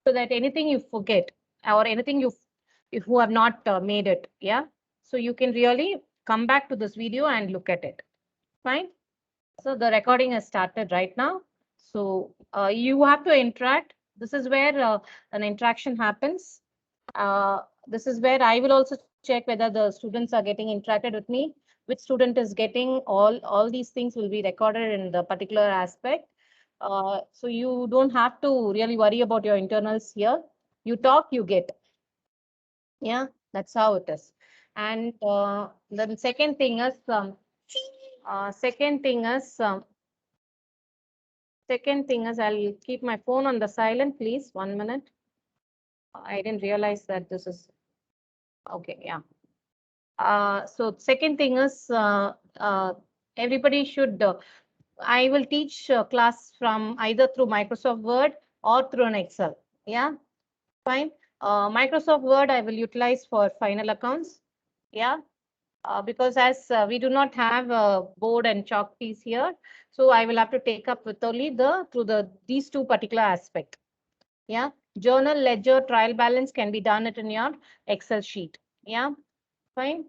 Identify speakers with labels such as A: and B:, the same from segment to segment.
A: so that anything you forget or anything you if who have not made it, yeah, so you can really come back to this video and look at it. Fine. So the recording has started right now. So you have to interact. This is where an interaction happens. This is where I will also check whether the students are getting interacted with me, which student is getting all these things will be recorded in the particular aspect. So you don't have to really worry about your internals here. You talk, you get. Yeah, that's how it is. And the second thing is second thing is I'll keep my phone on the silent, please. 1 minute. I didn't realize that this is okay. Yeah. So second thing is everybody should. I will teach class from either through Microsoft Word or through an Excel. Yeah, fine. Microsoft Word I will utilize for final accounts. Yeah, because as we do not have a board and chalk piece here, so I will have to take up with only these two particular aspect. Yeah, journal, ledger, trial balance can be done it in your Excel sheet. Yeah, fine.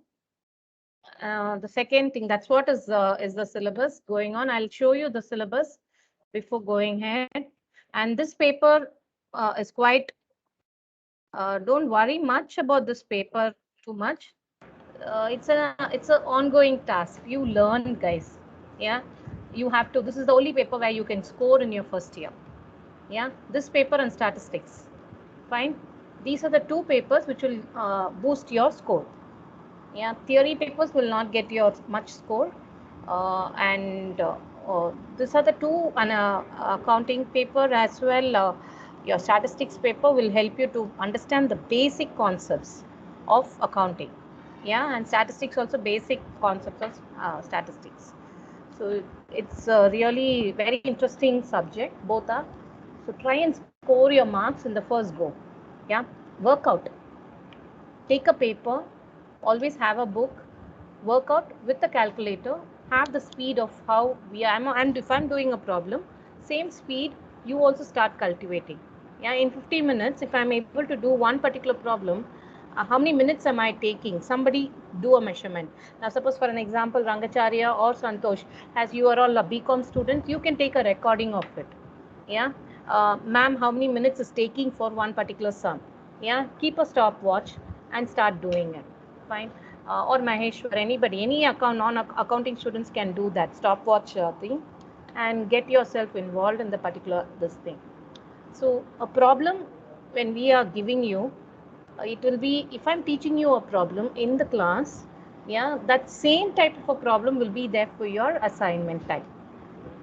A: The second thing, that's what is the syllabus going on. I'll show you the syllabus before going ahead. And this paper is quite. Don't worry much about this paper too much. It's an ongoing task. You learn, guys. Yeah, you have to. This is the only paper where you can score in your first year. Yeah, this paper and statistics. Fine. These are the two papers which will boost your score. Yeah, theory papers will not get your much score, and these are the two. And accounting paper as well. Your statistics paper will help you to understand the basic concepts of accounting. Yeah, and statistics also basic concepts of statistics. So it's a really very interesting subject. Both are. So try and score your marks in the first go. Yeah, work out. Take a paper, always have a book, work out with the calculator, have the speed of how we am, and if I'm doing a problem, same speed you also start cultivating. Yeah, in 50 minutes, if I'm able to do one particular problem, how many minutes am I taking? Somebody do a measurement. Now, suppose for an example, Rangacharya or Santosh, as you are all a BCom students, you can take a recording of it. Yeah, ma'am, how many minutes is taking for one particular sum? Yeah, keep a stopwatch and start doing it. Fine. Or Maheshwar, anybody, any non-accounting students can do that stopwatch thing and get yourself involved in the particular this thing. So a problem when we are giving you, it will be if I'm teaching you a problem in the class, yeah, that same type of a problem will be there for your assignment type.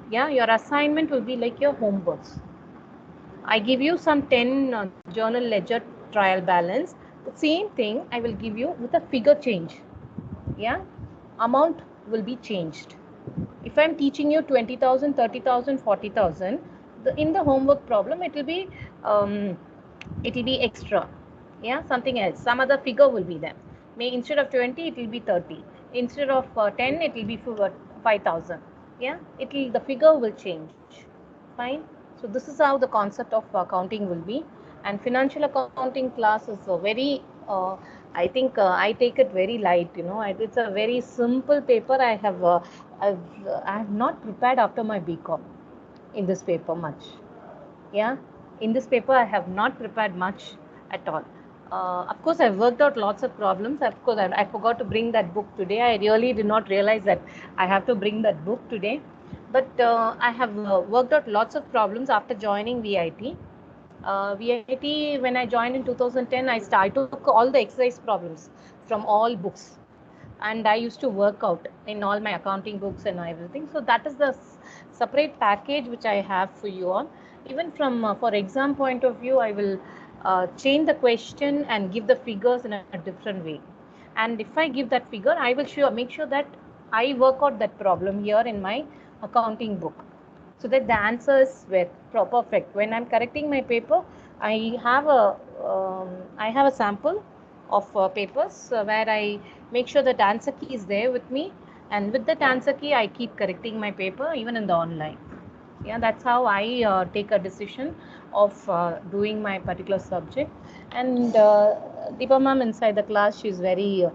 A: Yeah, your assignment will be like your homeworks. I give you some 10 journal ledger trial balance. The same thing I will give you with a figure change. Yeah, amount will be changed. If I'm teaching you 20,000, 30,000, 40,000, in the homework problem um, it will be extra. Yeah, something else, some other figure will be there. May instead of 20, it will be 30. Instead of 10, it will be 5,000. Yeah, the figure will change. Fine. So this is how the concept of accounting will be. And financial accounting class is a very, I think I take it very light. It's a very simple paper. I have not prepared after my BCom in this paper much. Yeah, in this paper I have not prepared much at all. Of course, I've worked out lots of problems. Of course, I forgot to bring that book today. I really did not realize that I have to bring that book today. But I have worked out lots of problems after joining VIT. VIT, when I joined in 2010, I took all the exercise problems from all books, and I used to work out in all my accounting books and everything. So that is the separate package which I have for you all. Even from for exam point of view, I will change the question and give the figures in a different way. And if I give that figure, I will make sure that I work out that problem here in my accounting book, so that the answer is perfect. When I'm correcting my paper, I have a sample of papers where I make sure that answer key is there with me, and with that answer key, I keep correcting my paper even in the online. Yeah, that's how I take a decision of doing my particular subject. And Deepa ma'am inside the class, she's very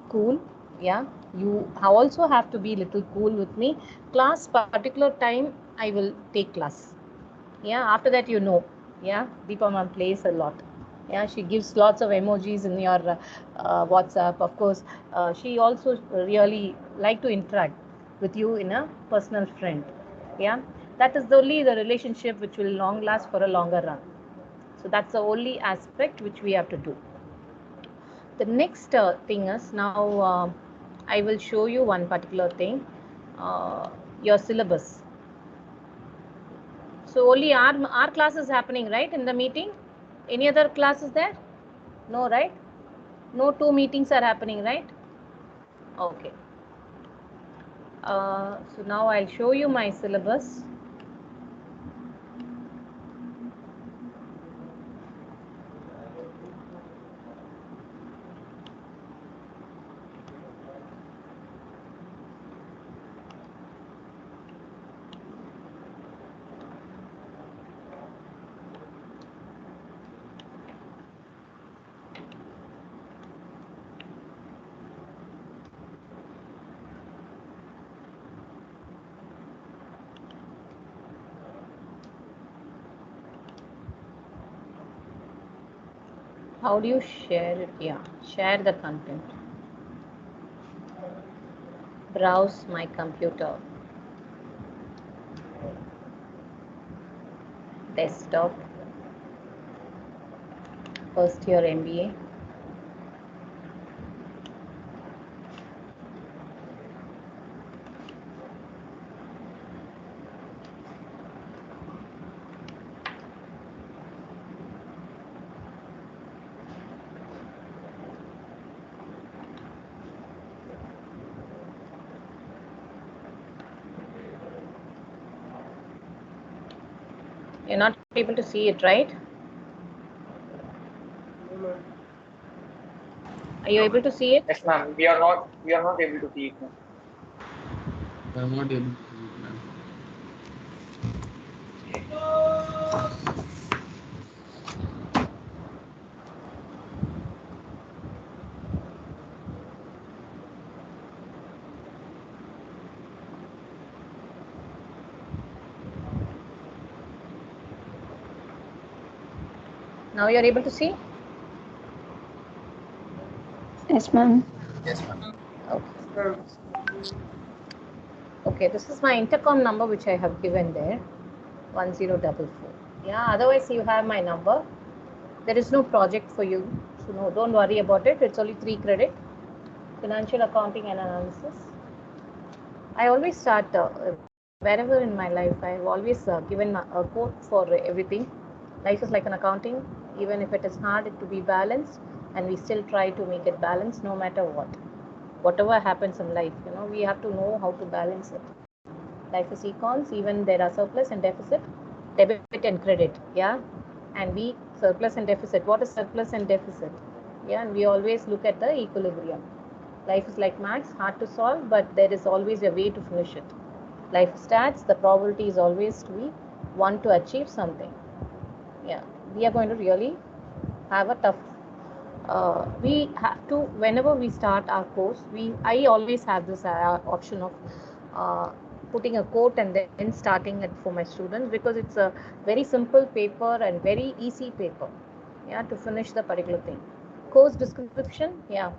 A: cool. Yeah, you also have to be little cool with me. Class particular time, I will take class. Yeah, after that, yeah, Deepa ma'am plays a lot. Yeah, she gives lots of emojis in your WhatsApp. Of course, she also really like to interact with you in a personal friend. Yeah, that is only the relationship which will long last for a longer run. So that's the only aspect which we have to do. The next thing is now I will show you one particular thing, your syllabus. So only our class is happening, right, in the meeting? Any other classes there? No, right? No two meetings are happening, right? Okay. So now I'll show you my syllabus. How do you share it? Yeah, share the content. Browse my computer. Desktop. First year MBA. You're not able to see it, right? Are you able to see it?
B: Yes, ma'am. We are not able to see it, ma'am.
C: I am not able to see it, ma'am.
A: Now you're able to see?
D: Yes, ma'am.
A: Okay. Okay, this is my intercom number which I have given there, 1044. Yeah, otherwise you have my number. There is no project for you, so no, don't worry about it. It's only 3 credit, financial accounting and analysis. I always start wherever in my life. I've always given a quote for everything. Life is like an accounting. Even if it is hard to be balanced, and we still try to make it balanced no matter what. Whatever happens in life, we have to know how to balance it. Life is econs, even there are surplus and deficit, debit and credit, yeah. And we surplus and deficit. What is surplus and deficit? Yeah, and we always look at the equilibrium. Life is like maths, hard to solve, but there is always a way to finish it. Life is stats, the probability is always to be one to achieve something. Yeah, we are going to really have a tough. We have to, whenever we start our course, I always have this option of putting a quote and then starting it for my students, because it's a very simple paper and very easy paper, yeah, to finish the particular thing. Course description, yeah.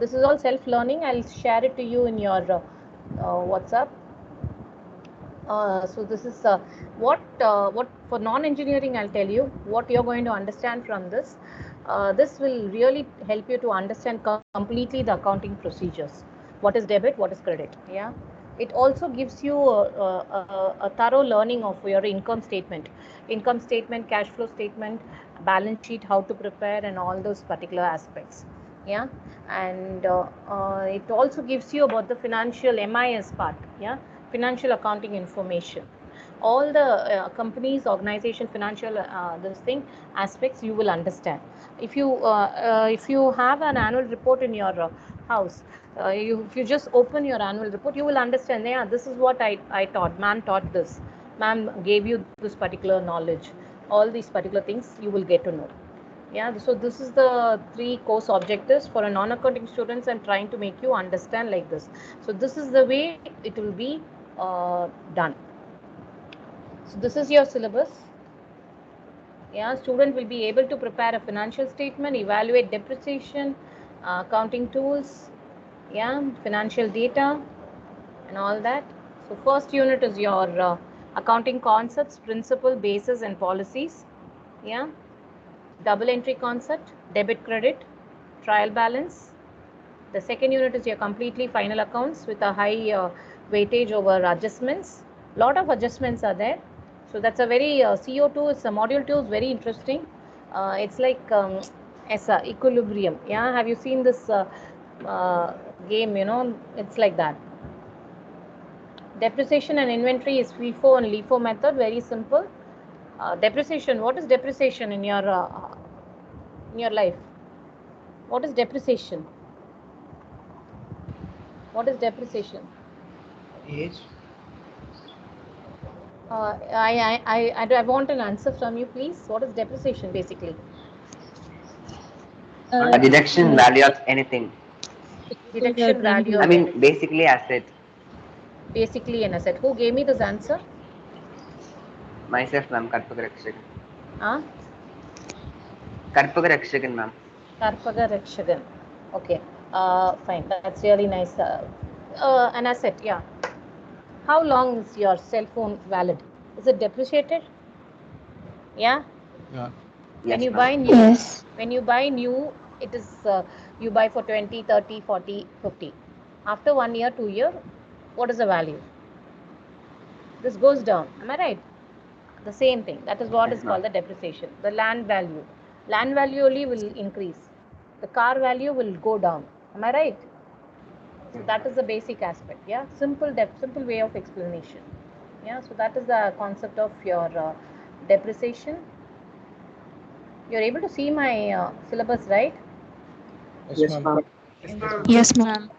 A: This is all self-learning. I'll share it to you in your WhatsApp. So this is what for non-engineering, I'll tell you what you're going to understand from this. This will really help you to understand completely the accounting procedures. What is debit? What is credit? Yeah. It also gives you a thorough learning of your income statement, cash flow statement, balance sheet, how to prepare, and all those particular aspects. Yeah. And it also gives you about the financial MIS part. Yeah, financial accounting information, all the companies, organization, financial this thing aspects you will understand. If you have an annual report in your house. If you just open your annual report, you will understand, yeah, this is what I taught. Ma'am taught this. Ma'am gave you this particular knowledge. All these particular things you will get to know. Yeah, so this is the 3 course objectives for a non-accounting students. I'm trying to make you understand like this. So this is the way it will be done. So this is your syllabus. Yeah, student will be able to prepare a financial statement, evaluate depreciation, accounting tools, yeah, financial data and all that. So first unit is your accounting concepts, principle, basis and policies. Yeah, double entry concept, debit credit, trial balance. The second unit is your completely final accounts with a high weightage over adjustments. Lot of adjustments are there. So that's a very CO2, it's a module 2 is very interesting. It's like ESA, equilibrium. Yeah, have you seen this game, you know, it's like that. Depreciation and inventory is FIFO and LIFO method, very simple. Depreciation, what is depreciation in your life? What is depreciation? What is depreciation?
C: Age.
A: I want an answer from you, please. What is depreciation basically?
E: A deduction value of anything.
A: Deduction value.
E: I
A: of
E: mean,
A: anything.
E: basically asset.
A: Basically an asset. Who gave me this answer?
E: Myself, ma'am. Karpaga Rakshakan.
A: Huh?
E: Karpaga Rakshakan, ma'am.
A: Karpaga Rakshagan. Okay. Fine. That's really nice. An asset, yeah. How long is your cell phone valid? Is it depreciated? Yeah.
C: Yeah.
A: When
E: Yes,
A: you
E: ma'am.
A: buy new,
D: Yes.
A: when you buy new, it is you buy for 20, 30, 40, 50. After 1 year, 2 year, what is the value? This goes down. Am I right? The same thing. That is what
E: Yes,
A: is called the
E: ma'am.
A: depreciation. The land value. Land value only will increase. The car value will go down. Am I right? So
E: Yes,
A: that
E: ma'am.
A: is the basic aspect. Yeah. Simple way of explanation. Yeah. So that is the concept of your depreciation. You're able to see my syllabus, right?
C: Yes, ma'am.
D: Yes, ma'am.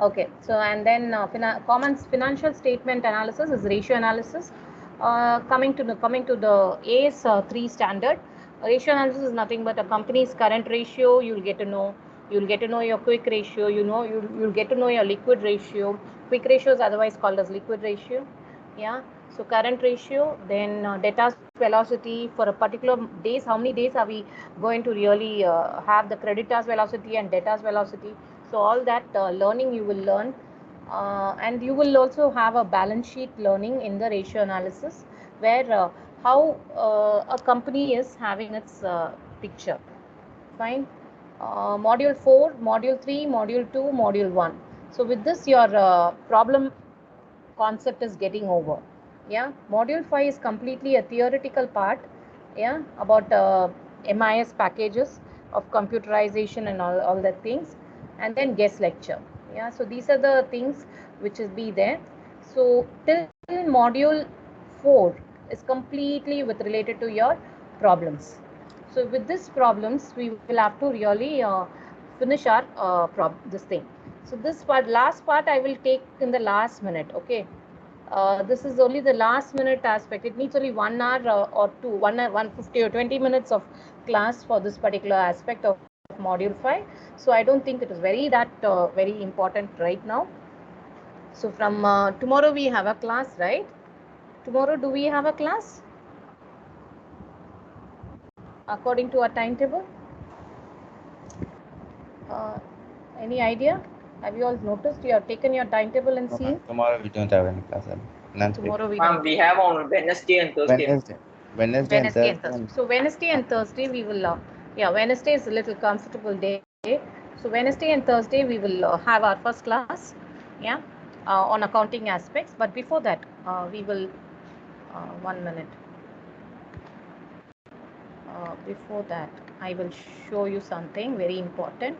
A: Okay, so and then common financial statement analysis is ratio analysis. Coming to the AS 3 standard, ratio analysis is nothing but a company's current ratio. You'll get to know your quick ratio. You'll get to know your liquid ratio. Quick ratio is otherwise called as liquid ratio. Yeah. So current ratio, then debtors velocity for a particular days. How many days are we going to really have the creditors velocity and debtors velocity? So all that learning you will learn, and you will also have a balance sheet learning in the ratio analysis, where how a company is having its picture. Fine. Module 4, module 3, module 2, module 1. So with this, your problem concept is getting over. Yeah, module 5 is completely a theoretical part, yeah, about MIS packages of computerization and all that things, and then guest lecture. Yeah, so these are the things which is be there. So till module 4 is completely with related to your problems. So with these problems, we will have to really finish our this thing. So this part, last part, I will take in the last minute. Okay. This is only the last minute aspect. It needs only 1 hour or 2, 150 or 20 minutes of class for this particular aspect of module 5. So I don't think it is very important right now. So from tomorrow we have a class, right? Tomorrow do we have a class? According to our timetable? Any idea? Have you all noticed? You have taken your timetable and seen?
F: Tomorrow we don't have any class.
A: Tomorrow we
B: Ma'am,
A: don't.
B: we have on Wednesday and Thursday.
F: Wednesday and
A: Wednesday and
F: Thursday.
A: Thursday. So Wednesday and Thursday we will, yeah, Wednesday is a little comfortable day. So Wednesday and Thursday we will have our first class, yeah, on accounting aspects. But before that, we will, 1 minute. Before that, I will show you something very important.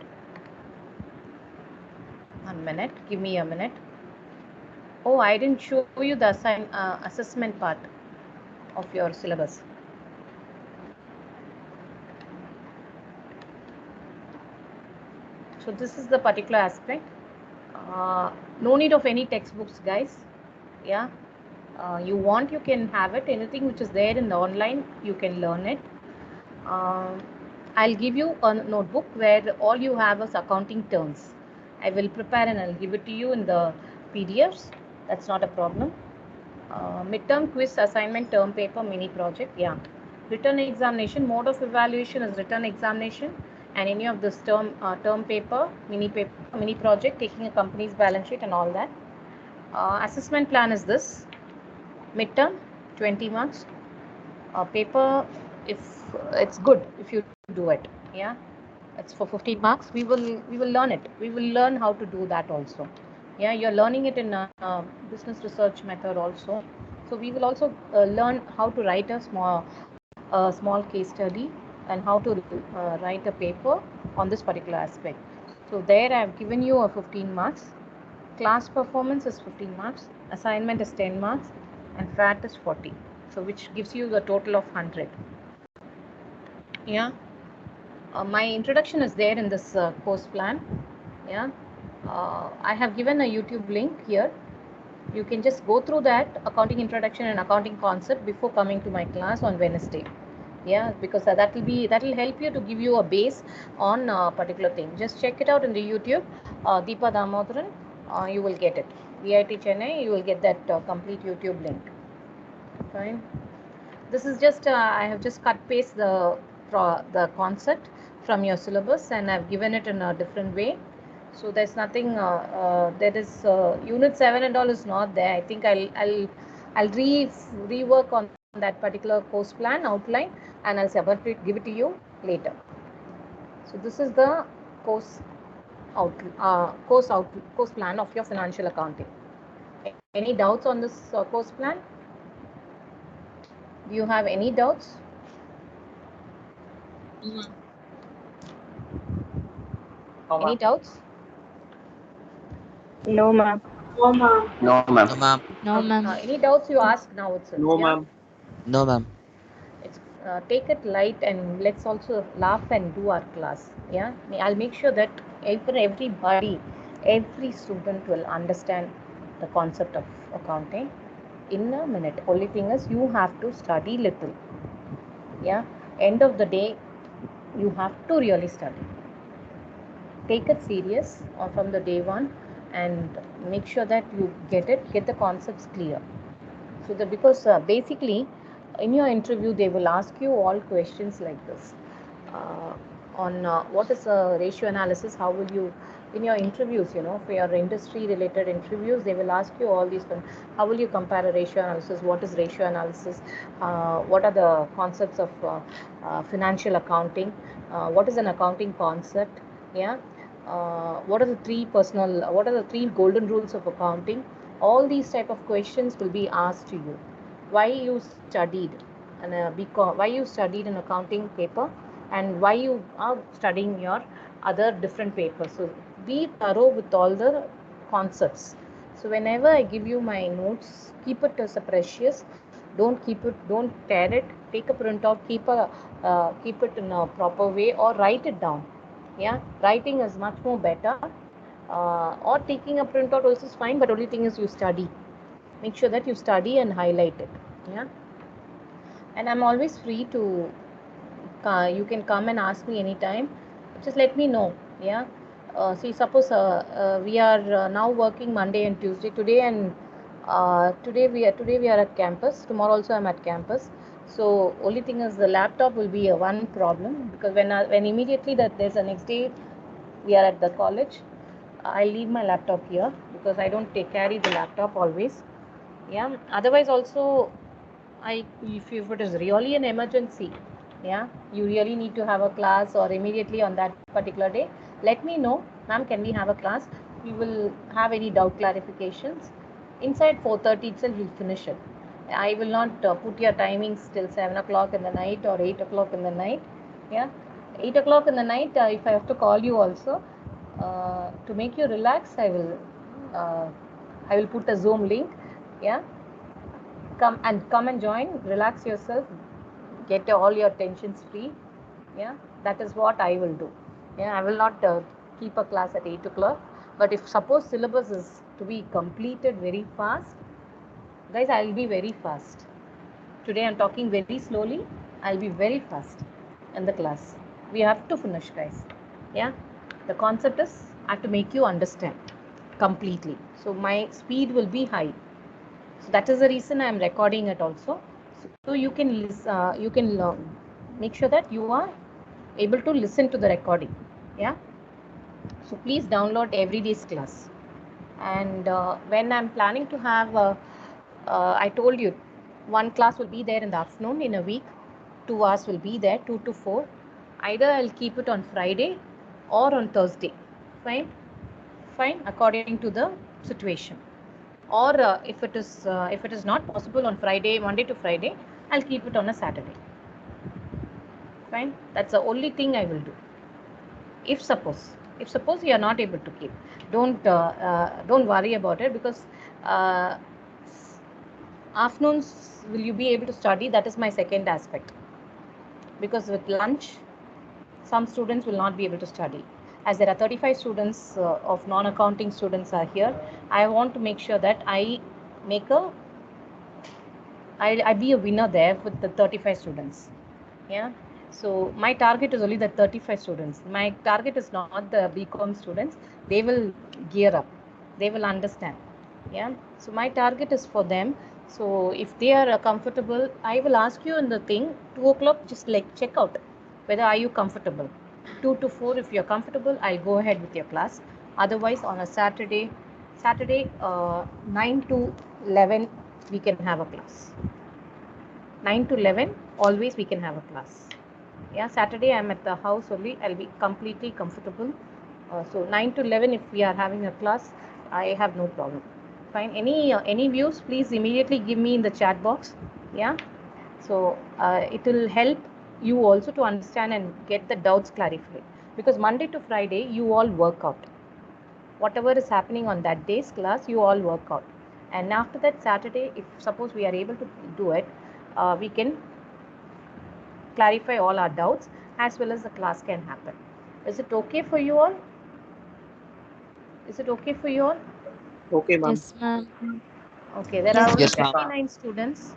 A: 1 minute. Give me a minute. Oh, I didn't show you the assessment part of your syllabus. So this is the particular aspect. No need of any textbooks, guys. Yeah. You want, you can have it. Anything which is there in the online, you can learn it. I'll give you a notebook where all you have is accounting terms. I will prepare and I'll give it to you in the PDFs. That's not a problem. Midterm quiz assignment term paper mini project. Yeah. Written examination, mode of evaluation is written examination, and any of this term paper mini project, taking a company's balance sheet and all that. Assessment plan is this. Midterm 20 marks. Paper, if it's good if you do it. Yeah, it's for 15 marks. We will learn it. We will learn how to do that also. Yeah, you're learning it in a business research method also. So we will also learn how to write a small case study and how to write a paper on this particular aspect. So there I have given you a 15 marks. Class performance is 15 marks. Assignment is 10 marks, and FAT is 40. So which gives you the total of 100. Yeah. My introduction is there in this course plan. Yeah. I have given a YouTube link here. You can just go through that accounting introduction and accounting concept before coming to my class on Wednesday. Yeah, because that will help you to give you a base on a particular thing. Just check it out in the YouTube. Deepa Damodaran, you will get it. VIT Chennai, you will get that complete YouTube link. Fine. This is just I have just cut paste the concept from your syllabus, and I've given it in a different way. So there's nothing. There is unit 7 and all is not there. I think I'll rework on that particular course plan outline, and I'll separate give it to you later. So this is the course plan of your financial accounting. Any doubts on this course plan? Do you have any doubts? Any doubts?
D: No, ma'am.
E: No, ma'am.
C: No, ma'am.
D: No, ma'am.
A: Any doubts you ask now itself?
B: No,
A: Yeah?
B: ma'am.
C: No, ma'am.
A: It's, take it light, and let's also laugh and do our class. Yeah, I'll make sure that everybody, every student will understand the concept of accounting in a minute. Only thing is you have to study little. Yeah, end of the day, you have to really study. Take it serious from the day one, and make sure that you get the concepts clear. So that, because basically in your interview they will ask you all questions like this on what is a ratio analysis, how will you in your interviews, for your industry related interviews, they will ask you all these things. How will you compare a ratio analysis? What is ratio analysis? What are the concepts of financial accounting? What is an accounting concept? Yeah. What are the three golden rules of accounting? All these type of questions will be asked to you. Why you studied why you studied an accounting paper, and why you are studying your other different papers. So be thorough with all the concepts. So whenever I give you my notes, keep it as a precious. Don't tear it. Take a printout, keep it in a proper way, or write it down. Yeah, writing is much more better. Or taking a printout also is fine, but only thing is you study. Make sure that you study and highlight it. Yeah, and I'm always free to you can come and ask me anytime. Just let me know. Yeah. See, suppose we are now working Monday and Tuesday today we are at campus. Tomorrow also I'm at campus. So only thing is the laptop will be one problem, because when immediately that there's a next day we are at the college, I leave my laptop here, because I don't carry the laptop always. Yeah. Otherwise also, if it is really an emergency, yeah, you really need to have a class, or immediately on that particular day, let me know, ma'am, can we have a class? We will have any doubt clarifications. Inside 4:30 itself, we'll finish it. I will not put your timings till 7 o'clock in the night or 8 o'clock in the night. Yeah, 8 o'clock in the night, if I have to call you also, to make you relax, I will I will put a Zoom link. Yeah. Come and join. Relax yourself. Get all your tensions free. Yeah. That is what I will do. Yeah. I will not keep a class at 8 o'clock. But if suppose syllabus is to be completed very fast, guys, I will be very fast. Today I'm talking very slowly. I'll be very fast in the class. We have to finish, guys. Yeah. The concept is I have to make you understand completely. So my speed will be high. So that is the reason I am recording it also. So you can make sure that you are able to listen to the recording. Yeah. So please download everyday's class. And when I'm planning to have, I told you, one class will be there in the afternoon in a week. 2 hours will be there, 2 to 4. Either I'll keep it on Friday or on Thursday. Fine, according to the situation. Or if it is not possible on Friday, Monday to Friday, I'll keep it on a Saturday. Fine, that's the only thing I will do. If suppose you are not able to keep, don't worry about it, because afternoons will you be able to study? That is my second aspect. Because with lunch, some students will not be able to study. As there are 35 students of non-accounting students are here, I want to make sure that I be a winner there with the 35 students. Yeah. So my target is only the 35 students. My target is not the BCom students. They will gear up. They will understand. Yeah. So my target is for them. So if they are comfortable, I will ask you in the thing, 2 o'clock, just like check out whether are you comfortable. 2 to 4, if you're comfortable, I'll go ahead with your class. Otherwise, on a Saturday, 9 to 11, we can have a class. 9 to 11, always we can have a class. Yeah, Saturday I'm at the house only. I'll be completely comfortable. So 9 to 11, if we are having a class, I have no problem. Fine. Any views, please immediately give me in the chat box. Yeah. So it will help you also to understand and get the doubts clarified. Because Monday to Friday, you all work out. Whatever is happening on that day's class, you all work out. And after that Saturday, if suppose we are able to do it, we can clarify all our doubts as well as the class can happen. Is it okay for you all? Is it okay for you all?
B: Okay, ma'am.
D: Yes, ma'am.
A: Okay, there are only
B: Yes, ma'am.
A: 69 students.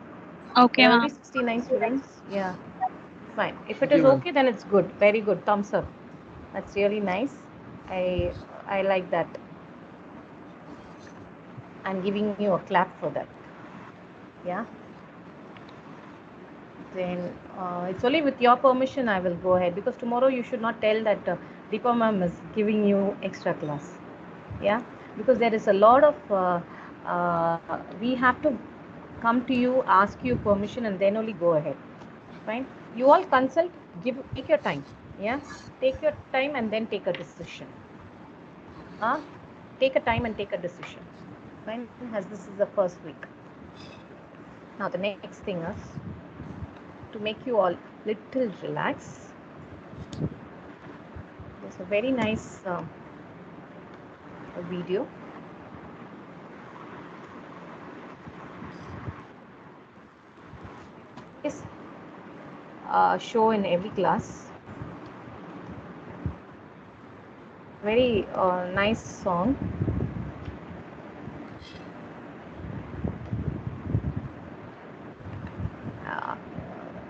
D: Okay,
A: There are
D: ma'am.
A: only 69 students. Yeah, fine. If it is okay, then it's good. Very good. Thumbs up. That's really nice. I like that. I'm giving you a clap for that. Yeah. Then it's only with your permission I will go ahead, because tomorrow you should not tell that Deepa ma'am is giving you extra class. Yeah, because there is a lot of we have to come to you, ask you permission, and then only go ahead. Fine. You all consult, take your time. Yeah, take your time and then take a decision. Take a time and take a decision. Fine, as this is the first week. Now the next thing is to make you all little relax. There's a very nice video. Is show in every class. Very nice song.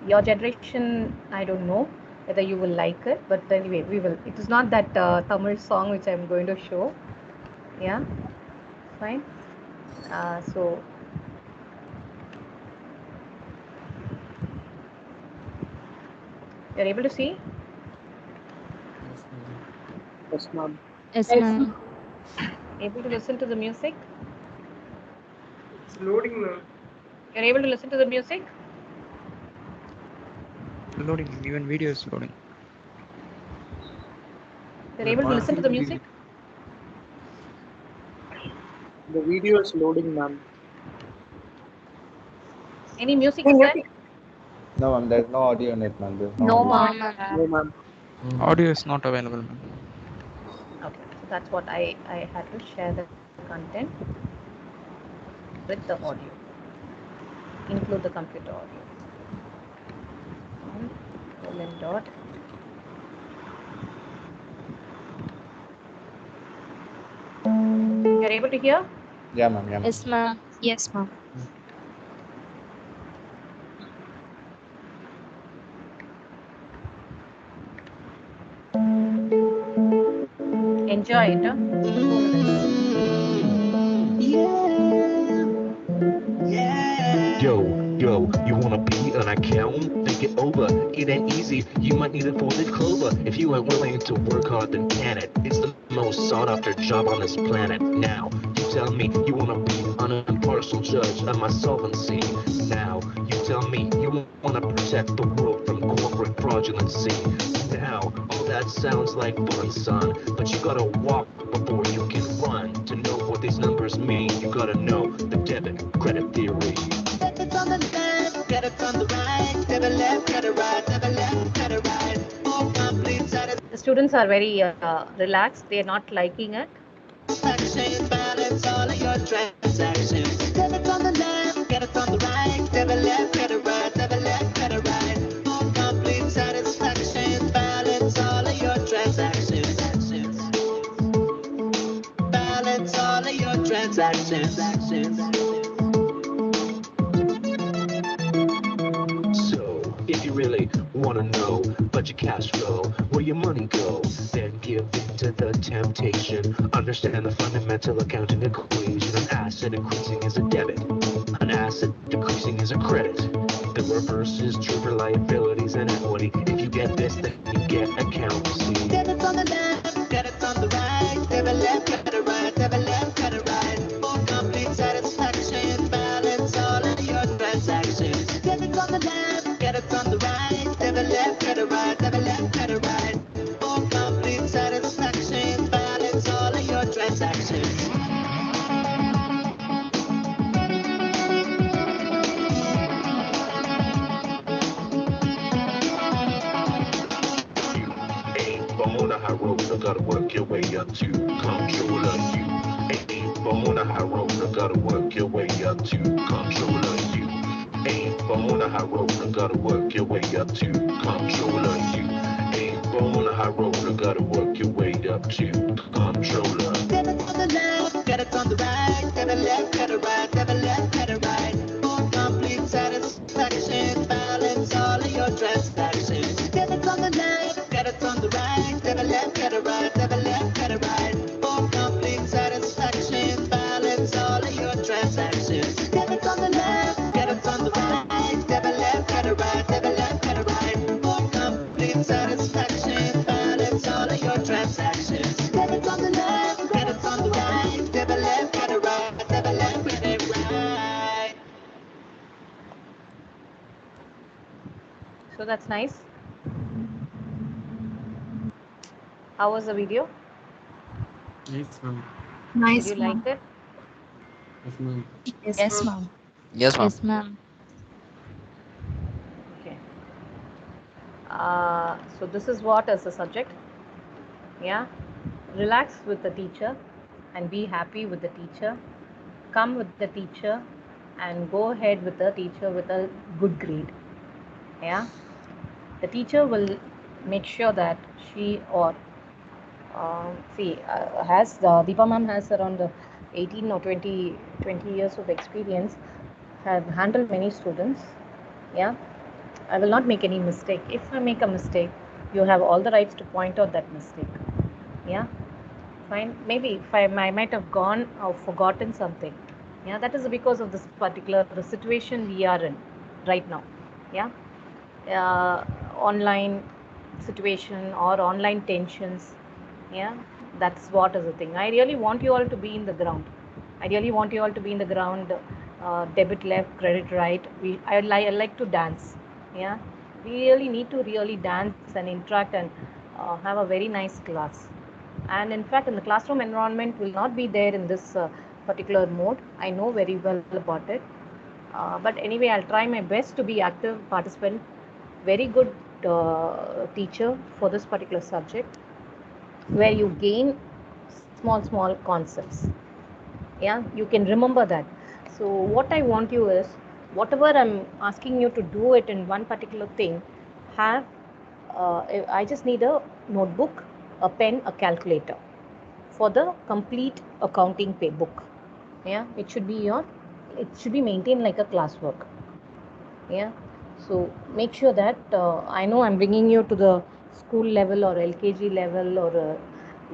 A: Your generation, I don't know whether you will like it, but anyway, we will. It is not that Tamil song which I'm going to show. Yeah, fine. So you're able to see?
B: Yes, ma'am.
D: Yes, ma'am.
A: Able to listen to the music?
C: It's loading, ma'am.
A: You're able to listen to the music?
G: Loading, even video is loading.
A: You're able to listen to the music?
B: The video is loading, ma'am.
A: Any music is there?
F: No, ma'am, there's no audio in it, ma'am. There's
A: No,
F: audio.
A: ma'am.
B: No, ma'am.
G: Audio is not available, ma'am.
A: Okay, so that's what I had to share the content. with the audio. Include the computer audio. Colon dot. You're able to hear?
F: Yeah, ma'am. Yeah, ma'am.
D: Yes, ma'am.
H: Yes, ma'am.
A: Enjoy it. 2 minutes.
I: Yo, you wanna be an accountant? Think it over, it ain't easy, you might need a folded clover. If you ain't willing to work hard, then can it? It's the most sought after job on this planet. Now, you tell me you wanna be an impartial judge of my solvency. Now, you tell me you wanna protect the world from corporate fraudulency. Now, all that sounds like fun, son, but you gotta walk before you can run. To know what these numbers mean, you gotta know the debit credit theory.
J: Get it on the left, get it on the right, never left, get it right, never left, get it right. All complete
A: The students are very relaxed. They are not liking it.
J: satisfaction, balance all of your transactions. Get it on the left, get it on the right, never left, get it right, never left, get it right. All complete satisfaction, balance all of your transactions. Balance all of your transactions.
I: If you really wanna know about your cash flow, where your money go, then give in to the temptation. Understand the fundamental accounting equation. An asset increasing is a debit. An asset decreasing is a credit. The reverse is true for liabilities and equity. If you get this, then you get accountancy.
J: Get it on the left, get it on the right, never left, get it right, never left, get it right. For complete satisfaction, balance all of your transactions. Get it on the left, get it on the right, never left, get it right, never left, get it right. For complete satisfaction, balance all of your transactions.
I: On a high road, you gotta work your way up to controller. You ain't on a high road, you gotta work your way up to controller. You ain't on a high road, you gotta work your way up to controller. You ain't on a high road, you gotta work your way up to controller.
J: Get it on the left, get it on the right, never left, get it right, never left, get it right. For complete satisfaction, balance all of your transactions. Get it on the left, get it on the right, never left, get it right, never left, get it right. For complete satisfaction, balance all of your transactions. Get it on the left, get it on the right, never left, get it right, never left, get it right. For complete satisfaction, balance all of your transactions. Get it on the left, get it on the right, never left, get it right, never left, get it right.
A: So that's nice. How was the video?
K: Yes, ma'am.
H: Nice,
A: Did you like it?
K: Yes, ma'am.
H: Yes, ma'am.
G: Yes, ma'am.
D: Yes, ma'am.
A: Okay. So this is what is the subject. Yeah. Relax with the teacher and be happy with the teacher. Come with the teacher and go ahead with the teacher with a good grade. Yeah. The teacher will make sure that she or has Deepa ma'am has around 18 or 20 years of experience, have handled many students. Yeah, I will not make any mistake. If I make a mistake, you have all the rights to point out that mistake. Yeah, fine. Maybe if I might have gone or forgotten something. Yeah, that is because of this particular situation we are in right now. Yeah, online situation or online tensions. Yeah, that's what is the thing. I really want you all to be in the ground. I really want you all to be in the ground. Debit left, credit right. I like to dance. Yeah, we really need to really dance and interact and have a very nice class. And in fact, in the classroom environment will not be there in this particular mode. I know very well about it. But anyway, I'll try my best to be active participant. Very good teacher for this particular subject, where you gain small concepts. Yeah, you can remember that. So what I want you is, whatever I'm asking you to do it in one particular thing, have, I just need a notebook, a pen, a calculator for the complete accounting pay book. Yeah, it should be maintained like a classwork. Yeah, so make sure that, I know I'm bringing you to the school level or LKG level or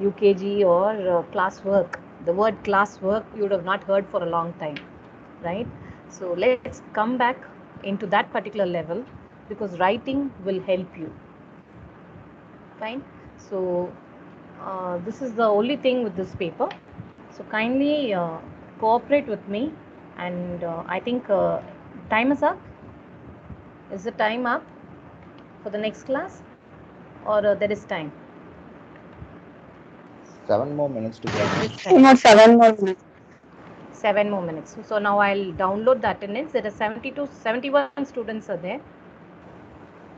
A: UKG or classwork. The word classwork you would have not heard for a long time, right? So let's come back into that particular level, because writing will help you. Fine. So this is the only thing with this paper. So kindly cooperate with me, and I think time is up. Is the time up for the next class, or there is time?
F: 7 more minutes to get.
A: There is time.
D: Not 7 more minutes.
A: 7 more minutes. So now I'll download the attendance. There are 71 students are there.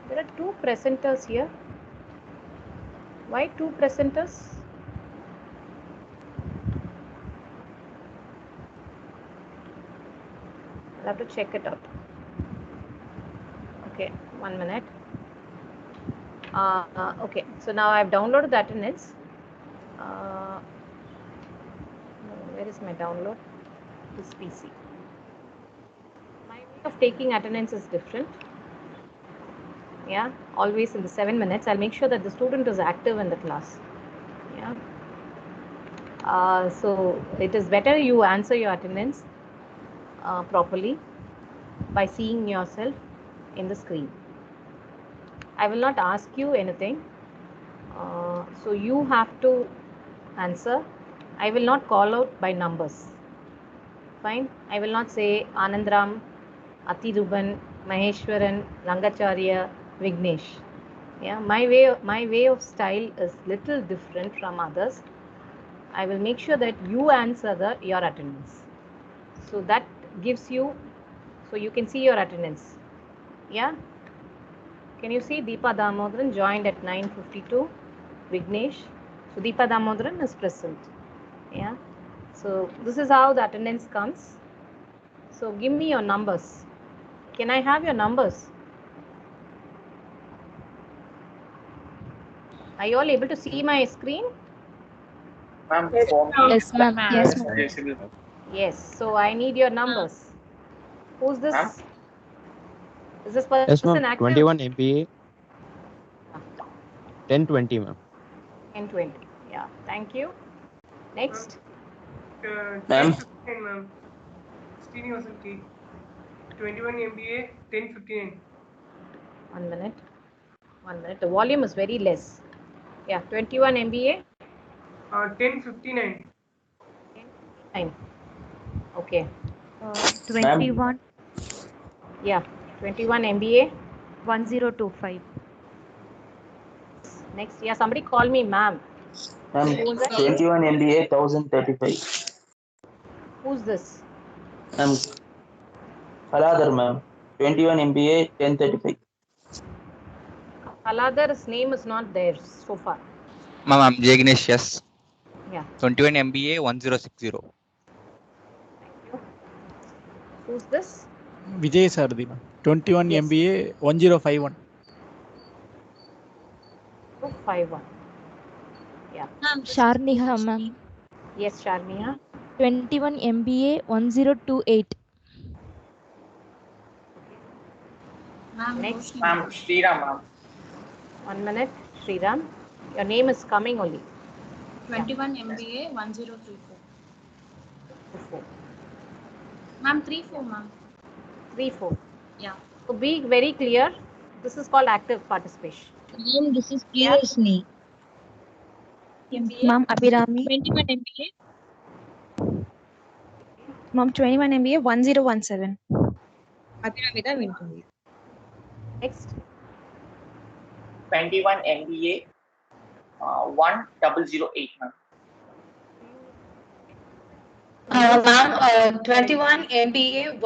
A: There are 2 presenters here. Why 2 presenters? I'll have to check it out. Okay, 1 minute. Okay, so now I've downloaded the attendance. Where is my download? This PC. My way of taking attendance is different. Yeah, always in the 7 minutes, I'll make sure that the student is active in the class. Yeah. So it is better you answer your attendance properly by seeing yourself in the screen. I will not ask you anything. So you have to answer. I will not call out by numbers. Fine. I will not say Anandram, Atiruban, Maheshwaran, Rangacharya, Vignesh. Yeah, my way of style is little different from others. I will make sure that you answer your attendance. So that gives you, so you can see your attendance. Yeah. Can you see Deepa Damodaran joined at 9:52? Vignesh. So Deepa Damodaran is present. Yeah. So this is how the attendance comes. So give me your numbers. Can I have your numbers? Are you all able to see my screen?
B: Ma'am,
H: Yes, ma'am.
D: Yes,
H: Yes,
D: ma'am.
A: Yes. So I need your numbers. Who's this?
B: Ma'am?
A: Is this person
G: Yes, ma'am.
A: active?
G: 21 MBA. 1020, ma'am.
A: 1020. Yeah. Thank you. Next.
L: Ma'am. Ma'am. Srinivasan K. 21 MBA, 1059.
A: 1 minute. 1 minute. The volume is very less. Yeah. 21 MBA.
L: 1059.
A: 1059. Okay.
H: 21.
A: Yeah. 21 MBA.
H: 1025.
A: Next. Yeah. Somebody call me ma'am.
K: Ma'am,
A: Who's that?
K: 21 MBA, 1035.
A: Who's this?
K: Ma'am, Faladar, ma'am. 21 MBA, 1035.
A: Aladar's name is not there so far.
G: Ma'am, I'm Jagnesh, yes.
A: Yeah.
G: 21 MBA 1060.
A: Thank you. Who's this?
M: Vijay Sardi, ma'am. 21
A: Yes.
M: MBA 1051.
A: 251. Yeah.
H: Ma'am, Sharniha, ma'am.
A: Yes, Sharmiya.
H: 21 MBA 1028.
A: Next.
B: Ma'am, Sriram, ma'am.
A: 1 minute. Sriram. Your name is coming only.
N: 21 MBA 1034.
A: 24.
N: Ma'am, 34, ma'am.
A: 34.
N: Yeah.
A: So be very clear. This is called active participation.
D: Ma'am, this is Priyashni. Ma'am, Abhirami.
N: 21 MBA.
D: Ma'am, 21 MBA 1017.
A: Next.
B: 21 MBA 1008, ma'am.
O: Ma'am, 21 MBA